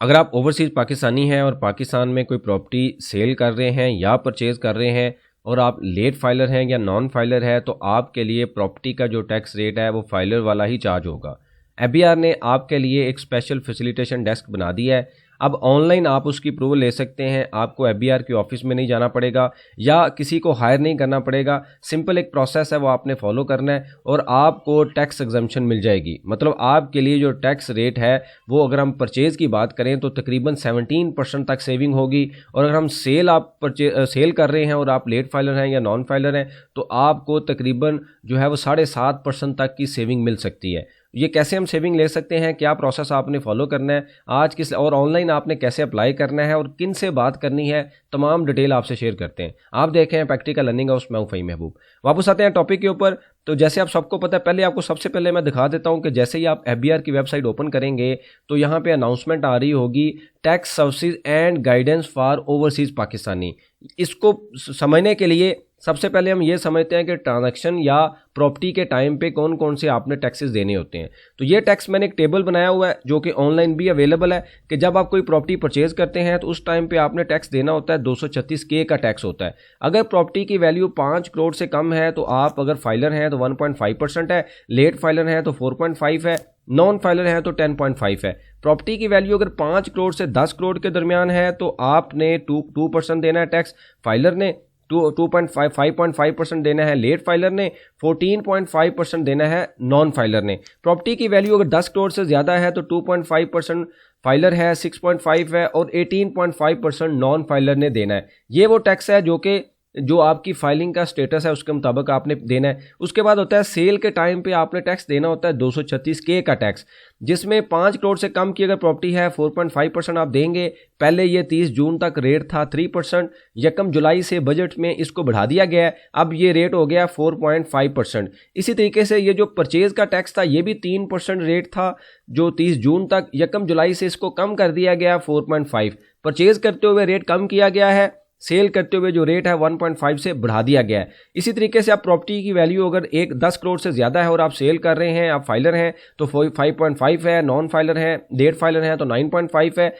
अगर आप ओवरसीज़ पाकिस्तानी हैं और पाकिस्तान में कोई प्रॉपर्टी सेल कर रहे हैं या परचेज़ कर रहे हैं और आप लेट फाइलर हैं या नॉन फाइलर है, तो आपके लिए प्रॉपर्टी का जो टैक्स रेट है वो फाइलर वाला ही चार्ज होगा। एबीआर ने आपके लिए एक स्पेशल फैसिलिटेशन डेस्क बना दिया है। अब ऑनलाइन आप उसकी अप्रूवल ले सकते हैं। आपको एबीआर के ऑफिस में नहीं जाना पड़ेगा या किसी को हायर नहीं करना पड़ेगा। सिंपल एक प्रोसेस है, वो आपने फॉलो करना है और आपको टैक्स एग्जम्पशन मिल जाएगी। मतलब आपके लिए जो टैक्स रेट है वो, अगर हम परचेज़ की बात करें तो तकरीबन 17% तक सेविंग होगी, और अगर हम सेल कर रहे हैं और आप लेट फाइलर हैं या नॉन फाइलर हैं तो आपको तकरीबन जो है वो 7.5% तक की सेविंग मिल सकती है। ये कैसे हम सेविंग ले सकते हैं, क्या प्रोसेस आपने फॉलो करना है, आज किस और ऑनलाइन आपने कैसे अप्लाई करना है और किन से बात करनी है, तमाम डिटेल आपसे शेयर करते हैं। आप देखें प्रैक्टिकल लर्निंग हाउस, मैं हूं फ़हीम महबूब। वापस आते हैं टॉपिक के ऊपर। तो जैसे आप सबको पता है, पहले आपको सबसे पहले मैं दिखा देता हूं कि जैसे ही आप एफबीआर की वेबसाइट ओपन करेंगे तो यहाँ पे अनाउंसमेंट आ रही होगी, tax services and guidance for overseas Pakistani. इसको समझने के लिए सबसे पहले हम ये समझते हैं कि ट्रांजैक्शन या प्रॉपर्टी के टाइम पे कौन कौन से आपने टैक्सेस देने होते हैं। तो ये टैक्स मैंने एक टेबल बनाया हुआ है जो कि ऑनलाइन भी अवेलेबल है, कि जब आप कोई प्रॉपर्टी परचेज करते हैं तो उस टाइम पे आपने टैक्स देना होता है। 236K का टैक्स होता है। अगर प्रॉपर्टी की वैल्यू 5 करोड़ से कम है तो आप अगर फाइलर हैं तो 1.5% है, लेट फाइलर हैं तो 4.5 है, नॉन फाइलर है तो 10.5 है। प्रॉपर्टी की वैल्यू अगर 5 करोड़ से 10 करोड़ के दरमियान है तो आपने 2% देना है टैक्स, फाइलर ने 5.5% देना है, लेट फाइलर ने 14.5% देना है, नॉन फाइलर ने। प्रॉपर्टी की वैल्यू अगर 10 करोड़ से ज़्यादा है तो 2.5% फाइलर है, 6.5 है और 18.5% नॉन फाइलर ने देना है। ये वो टैक्स है जो आपकी फाइलिंग का स्टेटस है उसके मुताबिक आपने देना है। उसके बाद होता है सेल के टाइम पे आपने टैक्स देना होता है 236K का टैक्स, जिसमें 5 करोड़ से कम की अगर प्रॉपर्टी है 4.5% आप देंगे। पहले ये 30 जून तक रेट था 3%, यकम जुलाई से बजट में इसको बढ़ा दिया गया है, अब ये रेट हो गया 4.5%। इसी तरीके से ये जो परचेज का टैक्स था ये भी 3% रेट था जो 30 जून तक, यकम जुलाई से इसको कम कर दिया गया 4.5। परचेज करते हुए रेट कम किया गया है, सेल करते हुए जो रेट है 1.5 से बढ़ा दिया गया है। इसी तरीके से आप प्रॉपर्टी की वैल्यू अगर 10 करोड़ से ज़्यादा है और आप सेल कर रहे हैं, आप फाइलर हैं तो 5.5 है, नॉन फाइलर हैं, लेट फाइलर हैं तो 9.5 है,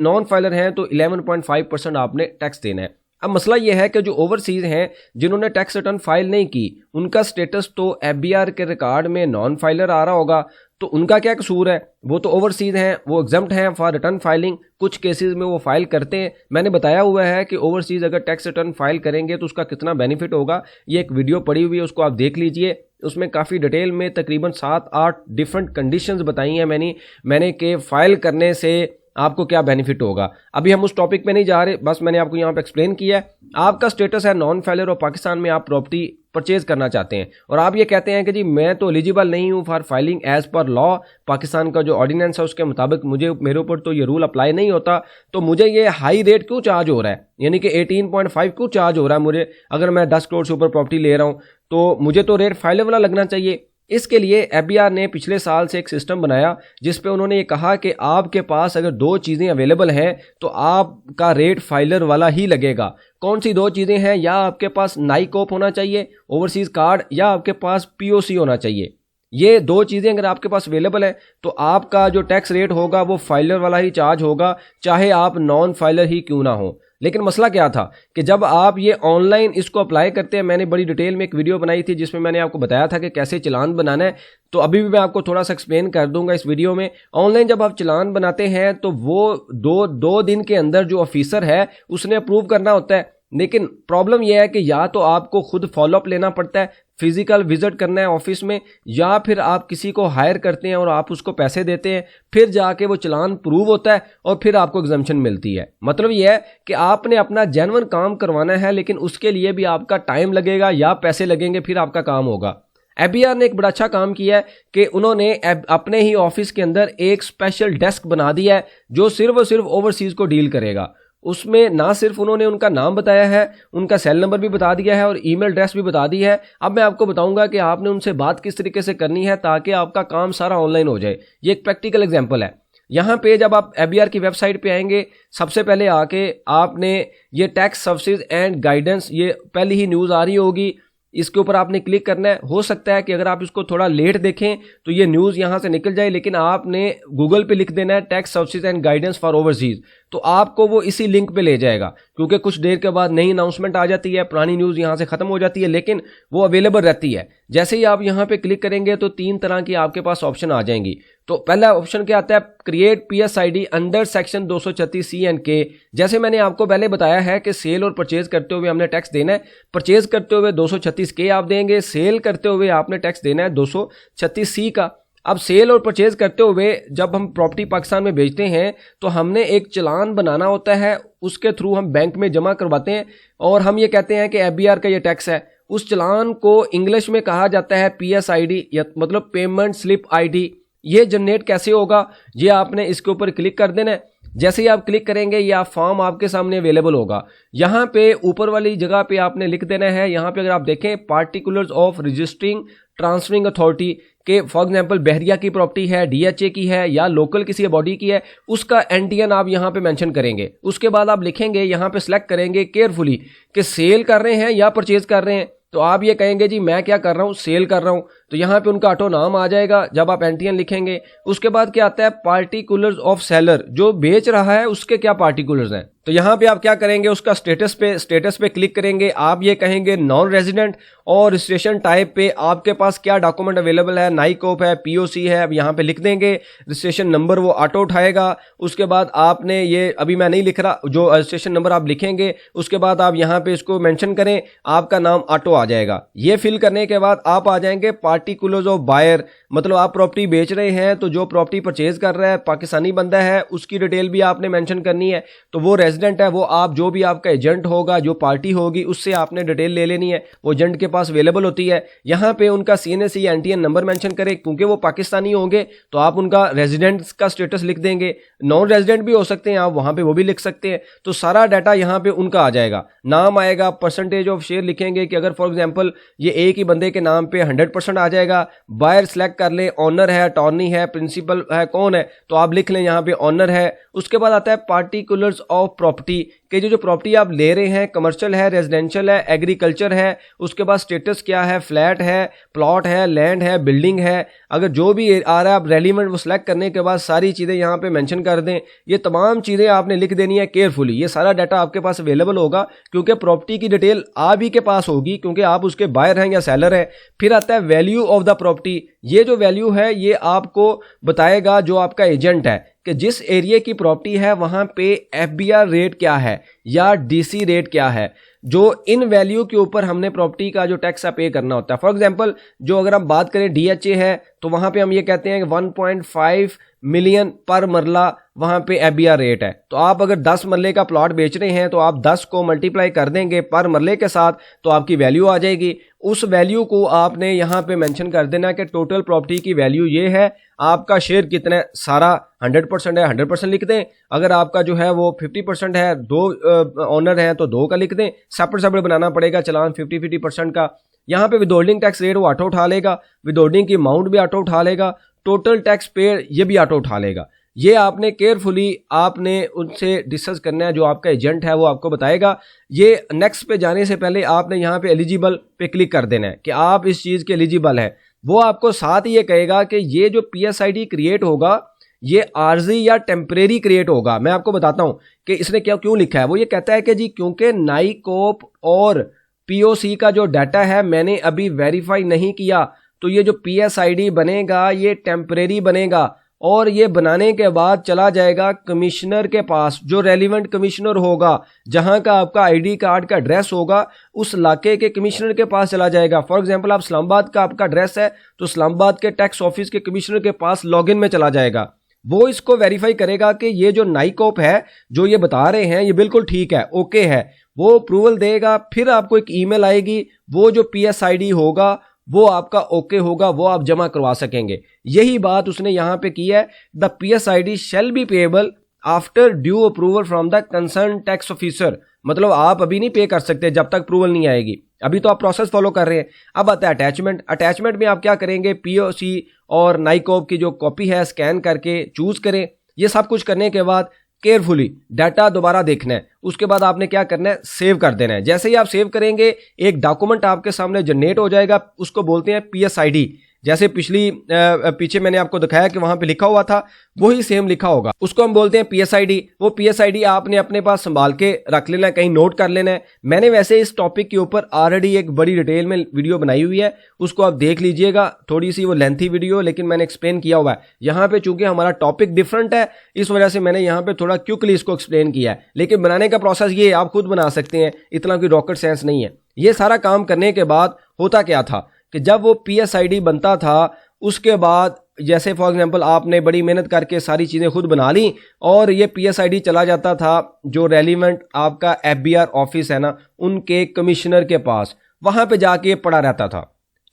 नॉन फाइलर हैं तो 11.5% आपने टैक्स देना है। अब मसला यह है कि जो ओवरसीज हैं जिन्होंने टैक्स रिटर्न फाइल नहीं की, उनका स्टेटस तो एफबीआर के रिकॉर्ड में नॉन फाइलर आ रहा होगा, तो उनका क्या कसूर है? वो तो ओवरसीज हैं, वो एग्जम्प्ट हैं फॉर रिटर्न फाइलिंग। कुछ केसेस में वो फाइल करते हैं। मैंने बताया हुआ है कि ओवरसीज अगर टैक्स रिटर्न फाइल करेंगे तो उसका कितना बेनिफिट होगा। ये एक वीडियो पड़ी हुई है, उसको आप देख लीजिए। उसमें काफ़ी डिटेल में तकरीबन 7-8 डिफरेंट कंडीशंस बताई हैं मैंने कि फाइल करने से आपको क्या बेनिफिट होगा। अभी हम उस टॉपिक पे नहीं जा रहे, बस मैंने आपको यहाँ पे एक्सप्लेन किया है। आपका स्टेटस है नॉन फाइलर और पाकिस्तान में आप प्रॉपर्टी परचेज करना चाहते हैं और आप ये कहते हैं कि जी मैं तो एलिजिबल नहीं हूँ for filing as per law, Pakistan का जो ऑर्डिनेंस है उसके मुताबिक मेरे ऊपर तो ये रूल अप्लाई नहीं होता, तो मुझे ये हाई रेट क्यों चार्ज हो रहा है, यानी कि 18.5 क्यों चार्ज हो रहा है मुझे? अगर मैं 10 करोड़ से ऊपर प्रॉपर्टी ले रहा हूँ तो मुझे तो रेट फाइलर वाला लगना चाहिए। इसके लिए एफबीआर ने पिछले साल से एक सिस्टम बनाया जिस पे उन्होंने ये कहा कि आपके पास अगर 2 चीज़ें अवेलेबल हैं तो आपका रेट फाइलर वाला ही लगेगा। कौन सी 2 चीज़ें हैं? या आपके पास नाइकोप होना चाहिए, ओवरसीज कार्ड, या आपके पास पीओसी होना चाहिए। ये 2 चीज़ें अगर आपके पास अवेलेबल है तो आपका जो टैक्स रेट होगा वो फाइलर वाला ही चार्ज होगा, चाहे आप नॉन फाइलर ही क्यों ना हो। लेकिन मसला क्या था कि जब आप ये ऑनलाइन इसको अप्लाई करते हैं, मैंने बड़ी डिटेल में एक वीडियो बनाई थी जिसमें मैंने आपको बताया था कि कैसे चालान बनाना है, तो अभी भी मैं आपको थोड़ा सा एक्सप्लेन कर दूंगा इस वीडियो में। ऑनलाइन जब आप चालान बनाते हैं तो वो दो दिन के अंदर जो ऑफिसर है उसने अप्रूव करना होता है। लेकिन प्रॉब्लम यह है कि या तो आपको खुद फॉलोअप लेना पड़ता है, फिजिकल विजिट करना है ऑफिस में, या फिर आप किसी को हायर करते हैं और आप उसको पैसे देते हैं, फिर जाके वो चालान प्रूव होता है और फिर आपको एग्जम्पशन मिलती है। मतलब यह है कि आपने अपना जेन्युइन काम करवाना है, लेकिन उसके लिए भी आपका टाइम लगेगा या पैसे लगेंगे, फिर आपका काम होगा। एफबीआर ने एक बड़ा अच्छा काम किया है कि उन्होंने अपने ही ऑफिस के अंदर एक स्पेशल डेस्क बना दिया है जो सिर्फ और सिर्फ ओवरसीज को डील करेगा। उसमें ना सिर्फ उन्होंने उनका नाम बताया है, उनका सेल नंबर भी बता दिया है और ईमेल एड्रेस भी बता दी है। अब मैं आपको बताऊंगा कि आपने उनसे बात किस तरीके से करनी है ताकि आपका काम सारा ऑनलाइन हो जाए। ये एक प्रैक्टिकल एग्जांपल है। यहाँ पे जब आप एफबीआर की वेबसाइट पे आएंगे, सबसे पहले आके आपने ये टैक्स सर्विसेज एंड गाइडेंस, ये पहली ही न्यूज़ आ रही होगी इसके ऊपर आपने क्लिक करना है। हो सकता है कि अगर आप इसको थोड़ा लेट देखें तो ये न्यूज़ यहाँ से निकल जाए, लेकिन आपने गूगल पे लिख देना है tax services and guidance for overseas, तो आपको वो इसी लिंक पे ले जाएगा, क्योंकि कुछ देर के बाद नई अनाउंसमेंट आ जाती है, पुरानी न्यूज़ यहाँ से खत्म हो जाती है, लेकिन वो अवेलेबल रहती है। जैसे ही आप यहाँ पे क्लिक करेंगे तो 3 तरह की आपके पास ऑप्शन आ जाएंगी। तो पहला ऑप्शन क्या आता है, create PSID under section 236C and K। जैसे मैंने आपको पहले बताया है कि सेल और परचेज करते हुए हमने टैक्स देना है। परचेज करते हुए 236K आप देंगे, सेल करते हुए आपने टैक्स देना है 236C का। अब सेल और परचेज करते हुए जब हम प्रॉपर्टी पाकिस्तान में बेचते हैं तो हमने एक चालान बनाना होता है, उसके थ्रू हम बैंक में जमा करवाते हैं और हम ये कहते हैं कि FBR का ये टैक्स है। उस चालान को इंग्लिश में कहा जाता है PSID, या मतलब पेमेंट स्लिप ID। ये जनरेट कैसे होगा, ये आपने इसके ऊपर क्लिक कर देना है। जैसे ही आप क्लिक करेंगे ये आप फॉर्म आपके सामने अवेलेबल होगा। यहाँ पे ऊपर वाली जगह पे आपने लिख देना है, यहाँ पे अगर आप देखें particulars of registering transferring authority के, फॉर एग्जांपल बहरिया की प्रॉपर्टी है, DHA की है या लोकल किसी बॉडी की है, उसका NTN आप यहाँ पे मेंशन करेंगे। उसके बाद आप लिखेंगे, यहाँ पे सिलेक्ट करेंगे केयरफुली कि सेल कर रहे हैं या परचेज कर रहे हैं। तो आप ये कहेंगे जी मैं क्या कर रहा हूँ, सेल कर रहा हूँ, तो यहाँ पे उनका ऑटो नाम आ जाएगा जब आप NTN लिखेंगे। उसके बाद क्या आता है, पार्टिकुलर्स ऑफ सेलर, जो बेच रहा है उसके क्या पार्टिकुलर्स हैं। तो यहाँ पे आप क्या करेंगे, उसका स्टेटस पे क्लिक करेंगे। आप ये कहेंगे नॉन रेजिडेंट, और रजिस्ट्रेशन टाइप पे आपके पास क्या डॉक्यूमेंट अवेलेबल है, नाइकोप है, POC है, अब यहाँ पे लिख देंगे। रजिस्ट्रेशन नंबर वो ऑटो उठाएगा। उसके बाद आपने ये, अभी मैं नहीं लिख रहा, जो रजिस्ट्रेशन नंबर आप लिखेंगे उसके बाद आप यहाँ पे इसको मेंशन करें, आपका नाम ऑटो आ जाएगा। ये फिल करने के बाद आप आ जाएंगे पार्टिकुलर्स ऑफ बायर, मतलब आप प्रॉपर्टी बेच रहे हैं तो जो प्रॉपर्टी परचेज कर रहा है पाकिस्तानी बंदा है, उसकी डिटेल भी आपने मेंशन करनी है। तो वो रेजिडेंट है, वो आप जो भी आपका एजेंट होगा, जो पार्टी होगी, उससे आपने डिटेल ले लेनी है, वो एजेंट के पास अवेलेबल होती है। यहाँ पे उनका CNSE या NTN नंबर मेंशन करें, क्योंकि वो पाकिस्तानी होंगे तो आप उनका रेजिडेंट का स्टेटस लिख देंगे। नॉन रेजिडेंट भी हो सकते हैं आप, वहाँ पे वो भी लिख सकते हैं। तो सारा डाटा यहाँ पे उनका आ जाएगा, नाम आएगा, परसेंटेज ऑफ शेयर लिखेंगे कि अगर फॉर एग्जाम्पल ये एक ही बंदे के नाम पे 100% आ जाएगा। बायर सेलेक्ट कर ले, ऑनर है, अटॉर्नी है, प्रिंसिपल है, कौन है, तो आप लिख लें यहाँ पे ऑनर है। उसके बाद आता है पार्टिकुलर्स ऑफ प्रॉपर्टी कि जो प्रॉपर्टी आप ले रहे हैं कमर्शियल है, रेजिडेंशियल है, एग्रीकल्चर है। उसके बाद स्टेटस क्या है, फ्लैट है, प्लॉट है, लैंड है, बिल्डिंग है। अगर जो भी आ रहा है आप रेलिवेंट वो सिलेक्ट करने के बाद सारी चीज़ें यहाँ पे मेंशन कर दें। ये तमाम चीज़ें आपने लिख देनी है केयरफुली। ये सारा डाटा आपके पास अवेलेबल होगा, क्योंकि प्रॉपर्टी की डिटेल आप ही के पास होगी, क्योंकि आप उसके बायर हैं या सेलर हैं। फिर आता है वैल्यू ऑफ द प्रॉपर्टी। ये जो वैल्यू है ये आपको बताएगा जो आपका एजेंट है कि जिस एरिया की प्रॉपर्टी है वहां पे FBR रेट क्या है या DC रेट क्या है, जो इन वैल्यू के ऊपर हमने प्रॉपर्टी का जो टैक्स पे करना होता है। फॉर एग्जांपल जो अगर हम बात करें DHA है तो वहां पे हम ये कहते हैं कि 1.5 मिलियन पर मरला वहां पे FBR रेट है। तो आप अगर 10 मरले का प्लॉट बेच रहे हैं तो आप 10 को मल्टीप्लाई कर देंगे पर मरले के साथ, तो आपकी वैल्यू आ जाएगी। उस वैल्यू को आपने यहाँ पे मेंशन कर देना कि टोटल प्रॉपर्टी की वैल्यू ये है, आपका शेयर कितना, सारा 100% है 100% लिख दें। अगर आपका जो है वो 50% है, 2 ऑनर हैं तो 2 का लिख दें। सेपरेट बनाना पड़ेगा चालान 50% का। यहाँ पे विदहोल्डिंग टैक्स रेट वो ऑटो उठा लेगा, विदहोल्डिंग की अमाउंट भी ऑटो उठा लेगा, टोटल टैक्स पेड ये भी ऑटो उठा लेगा। ये आपने केयरफुली आपने उनसे डिस्कस करना है, जो आपका एजेंट है वो आपको बताएगा। ये नेक्स्ट पे जाने से पहले आपने यहाँ पे एलिजिबल पे क्लिक कर देना है कि आप इस चीज़ के एलिजिबल है। वो आपको साथ ही ये कहेगा कि ये जो PSID क्रिएट होगा ये आर्जी या टेम्परेरी क्रिएट होगा। मैं आपको बताता हूँ कि इसने क्यों लिखा है। वो ये कहता है कि जी क्योंकि नाइकोप और POC का जो डाटा है मैंने अभी वेरीफाई नहीं किया, तो ये जो PSID बनेगा ये टेम्परेरी बनेगा और ये बनाने के बाद चला जाएगा कमिश्नर के पास, जो रेलिवेंट कमिश्नर होगा, जहां का आपका ID कार्ड का एड्रेस होगा उस इलाके के कमिश्नर के पास चला जाएगा। फॉर एग्जांपल आप इस्लामाबाद का आपका एड्रेस है तो इस्लामाबाद के टैक्स ऑफिस के कमिश्नर के पास लॉगिन में चला जाएगा। वो इसको वेरीफाई करेगा कि ये जो नाइकोप है जो ये बता रहे हैं ये बिल्कुल ठीक है, ओके है, वो अप्रूवल देगा। फिर आपको एक ईमेल आएगी, वो जो PSID होगा वो आपका ओके होगा, वो आप जमा करवा सकेंगे। यही बात उसने यहाँ पे की है, the PSID shall be payable after due approval from the concern tax officer. मतलब आप अभी नहीं पे कर सकते जब तक अप्रूवल नहीं आएगी, अभी तो आप प्रोसेस फॉलो कर रहे हैं। अब आता है अटैचमेंट। अटैचमेंट में आप क्या करेंगे, POC और नाइकोप की जो कॉपी है स्कैन करके चूज करें। ये सब कुछ करने के बाद केयरफुली डाटा दोबारा देखना है, उसके बाद आपने क्या करना है, सेव कर देना है। जैसे ही आप सेव करेंगे एक डॉक्यूमेंट आपके सामने जनरेट हो जाएगा, उसको बोलते हैं PSID। जैसे पीछे मैंने आपको दिखाया कि वहां पे लिखा हुआ था, वही सेम लिखा होगा, उसको हम बोलते हैं PSID। वो PSID आपने अपने पास संभाल के रख लेना है, कहीं नोट कर लेना है। मैंने वैसे इस टॉपिक के ऊपर ऑलरेडी एक बड़ी डिटेल में वीडियो बनाई हुई है, उसको आप देख लीजिएगा। थोड़ी सी वो लेंथी वीडियो, लेकिन मैंने एक्सप्लेन किया हुआ है। यहाँ पे चूंकि हमारा टॉपिक डिफरेंट है, इस वजह से मैंने यहाँ पे थोड़ा क्विकली इसको एक्सप्लेन किया है, लेकिन बनाने का प्रोसेस ये आप खुद बना सकते हैं, इतना कोई रॉकेट साइंस नहीं है। ये सारा काम करने के बाद होता क्या था कि जब वो PSID बनता था, उसके बाद जैसे फॉर एग्जांपल आपने बड़ी मेहनत करके सारी चीज़ें खुद बना ली और ये PSID चला जाता था जो रेलिवेंट आपका FBR ऑफिस है ना, उनके कमिश्नर के पास, वहां पे जाके पड़ा रहता था।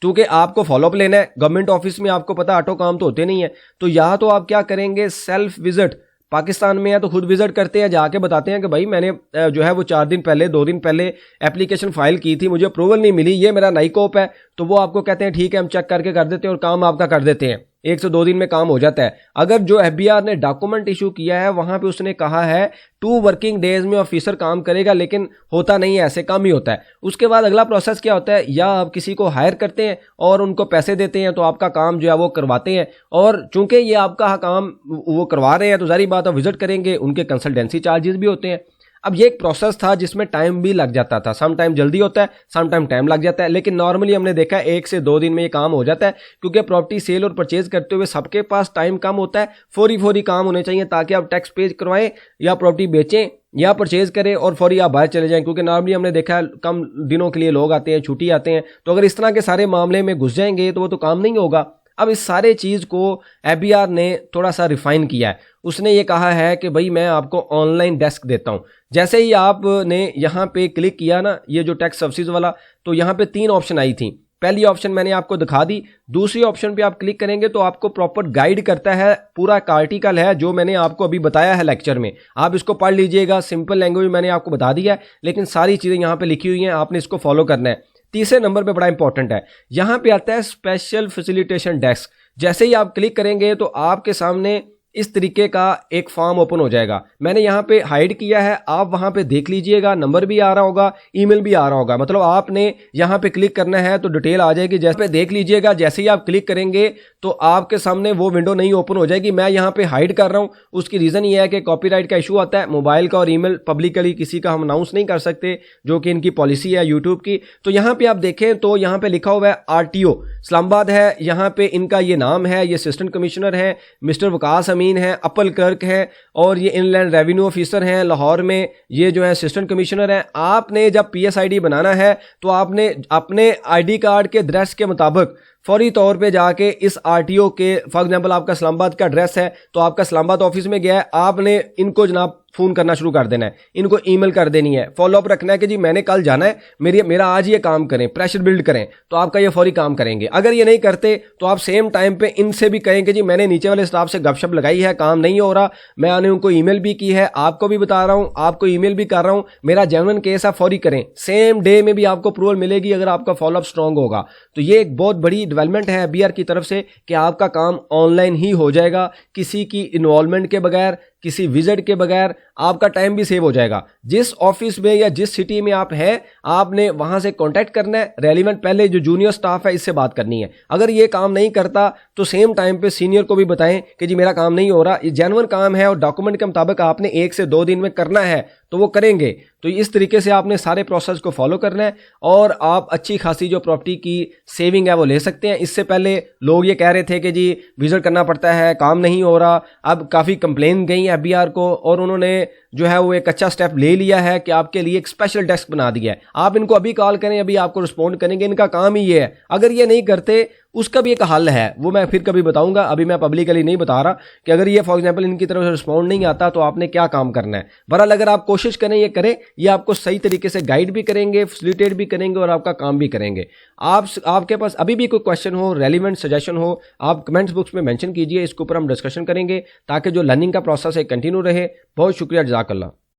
क्योंकि आपको फॉलोअप लेना है, गवर्नमेंट ऑफिस में आपको पता ऑटो काम तो होते नहीं है, तो या तो आप क्या करेंगे, सेल्फ विजिट, पाकिस्तान में है तो खुद विजिट करते हैं, जाके बताते हैं कि भाई मैंने जो है वो 4 दिन पहले 2 दिन पहले एप्लीकेशन फाइल की थी, मुझे अप्रूवल नहीं मिली, ये मेरा नई कोप है। तो वो आपको कहते हैं ठीक है, हम चेक करके कर देते हैं और काम आपका कर देते हैं, 1 से 2 दिन में काम हो जाता है। अगर जो FBR ने डॉक्यूमेंट इशू किया है वहां पे उसने कहा है 2 वर्किंग डेज में ऑफिसर काम करेगा, लेकिन होता नहीं है, ऐसे काम ही होता है। उसके बाद अगला प्रोसेस क्या होता है, या आप किसी को हायर करते हैं और उनको पैसे देते हैं तो आपका काम जो है वो करवाते हैं, और चूंकि ये आपका काम वो करवा रहे हैं तो जारी बात है विजिट करेंगे, उनके कंसल्टेंसी चार्जेस भी होते हैं। अब ये एक प्रोसेस था जिसमें टाइम भी लग जाता था, सम टाइम जल्दी होता है, सम टाइम टाइम लग जाता है, लेकिन नॉर्मली हमने देखा है 1 से 2 दिन में ये काम हो जाता है। क्योंकि प्रॉपर्टी सेल और परचेज करते हुए सबके पास टाइम कम होता है, फौरी काम होने चाहिए ताकि आप टैक्स पे करवाएं या प्रॉपर्टी बेचें या परचेज करें और फौरी आप बाहर चले जाएं। क्योंकि नॉर्मली हमने देखा है कम दिनों के लिए लोग आते हैं, छुट्टी आते हैं, तो अगर इस तरह के सारे मामले में घुस जाएंगे तो वो तो काम नहीं होगा। अब इस सारे चीज़ को FBR ने थोड़ा सा रिफाइन किया है। उसने ये कहा है कि भाई मैं आपको ऑनलाइन डेस्क देता हूं। जैसे ही आपने यहाँ पे क्लिक किया ना, ये जो टैक्स सर्विसेज वाला, तो यहाँ पे 3 ऑप्शन आई थी। पहली ऑप्शन मैंने आपको दिखा दी, दूसरी ऑप्शन पे आप क्लिक करेंगे तो आपको प्रॉपर गाइड करता है, पूरा एक आर्टिकल है जो मैंने आपको अभी बताया है लेक्चर में, आप इसको पढ़ लीजिएगा। सिंपल लैंग्वेज में मैंने आपको बता दिया है, लेकिन सारी चीज़ें यहाँ पे लिखी हुई हैं, आपने इसको फॉलो करना है। तीसरे नंबर पे बड़ा इंपॉर्टेंट है, यहाँ पे आता है स्पेशल फैसिलिटेशन डेस्क। जैसे ही आप क्लिक करेंगे तो आपके सामने इस तरीके का एक फॉर्म ओपन हो जाएगा। मैंने यहाँ पे हाइड किया है, आप वहाँ पे देख लीजिएगा, नंबर भी आ रहा होगा, ईमेल भी आ रहा होगा। मतलब आपने यहाँ पे क्लिक करना है तो डिटेल आ जाएगी, जैसे पे देख लीजिएगा। जैसे ही आप क्लिक करेंगे तो आपके सामने वो विंडो नहीं ओपन हो जाएगी। मैं यहाँ पे हाइड कर रहा हूँ, उसकी रीज़न ये है कि कॉपीराइट का इशू आता है, मोबाइल का और ईमेल पब्लिकली किसी का हम अनाउंस नहीं कर सकते, जो कि इनकी पॉलिसी है यूट्यूब की। तो यहाँ पे आप देखें तो यहाँ पे लिखा हुआ है RTO इस्लामाबाद है, यहाँ पे इनका ये नाम है, ये असिस्टेंट कमिश्नर है मिस्टर वकास अमीन है, अपल क्लर्क है, और ये इनलैंड रेवेन्यू ऑफिसर हैं लाहौर में, ये जो है असिस्टेंट कमिश्नर है। आपने जब PSID बनाना है तो आपने अपने ID कार्ड के एड्रेस के मुताबिक फौरी तौर पे जाके इस RTO के, फॉर एग्जांपल आपका इस्लामाबाद का एड्रेस है तो आपका इस्लामाबाद ऑफिस में गया है, आपने इनको जनाब फ़ोन करना शुरू कर देना है, इनको ईमेल कर देनी है, फॉलोअप रखना है कि जी मैंने कल जाना है, मेरा आज ये काम करें, प्रेशर बिल्ड करें, तो आपका ये फौरी काम करेंगे। अगर ये नहीं करते तो आप सेम टाइम पे इनसे भी कहें कि जी मैंने नीचे वाले स्टाफ से गपशप लगाई है, काम नहीं हो रहा, मैंने उनको ईमेल भी की है, आपको भी बता रहा हूँ, आपको ईमेल भी कर रहा हूँ, मेरा जेन्युइन केस है, फौरी करें। सेम डे में भी आपको अप्रूवल मिलेगी अगर आपका फॉलोअप स्ट्रॉन्ग होगा। तो ये एक बहुत बड़ी डेवलपमेंट है FBR की तरफ से कि आपका काम ऑनलाइन ही हो जाएगा, किसी की इन्वॉल्वमेंट के बगैर, किसी विजिट के बगैर, आपका टाइम भी सेव हो जाएगा। जिस ऑफिस में या जिस सिटी में आप हैं, आपने वहां से कांटेक्ट करना है, रेलिवेंट पहले जो जूनियर स्टाफ है इससे बात करनी है। अगर ये काम नहीं करता तो सेम टाइम पे सीनियर को भी बताएं कि जी मेरा काम नहीं हो रहा, ये जेन्युइन काम है और डॉक्यूमेंट के मुताबिक आपने 1 से 2 दिन में करना है, तो वो करेंगे। तो इस तरीके से आपने सारे प्रोसेस को फॉलो करना है और आप अच्छी खासी जो प्रॉपर्टी की सेविंग है वो ले सकते हैं। इससे पहले लोग ये कह रहे थे कि जी विजिट करना पड़ता है, काम नहीं हो रहा। अब काफ़ी कंप्लेन गई FBR को और उन्होंने जो है वो एक अच्छा स्टेप ले लिया है कि आपके लिए एक स्पेशल डेस्क बना दिया है। आप इनको अभी कॉल करें, अभी आपको रिस्पॉन्ड करेंगे, इनका काम ही ये है। अगर ये नहीं करते उसका भी एक हल है, वो मैं फिर कभी बताऊंगा, अभी मैं पब्लिकली नहीं बता रहा कि अगर ये फॉर एग्जांपल इनकी तरफ से रिस्पॉन्ड नहीं आता तो आपने क्या काम करना है। बहरहाल अगर आप कोशिश करें ये करें, ये आपको सही तरीके से गाइड भी करेंगे, फैसिलिटेट भी करेंगे और आपका काम भी करेंगे। आपके पास अभी भी कोई क्वेश्चन हो, रेलिवेंट सजेशन हो, आप कमेंट्स बॉक्स में मेंशन कीजिए, इसके ऊपर हम डिस्कशन करेंगे ताकि जो लर्निंग का प्रोसेस है कंटिन्यू रहे। बहुत शुक्रिया, जज़ाकल्लाह।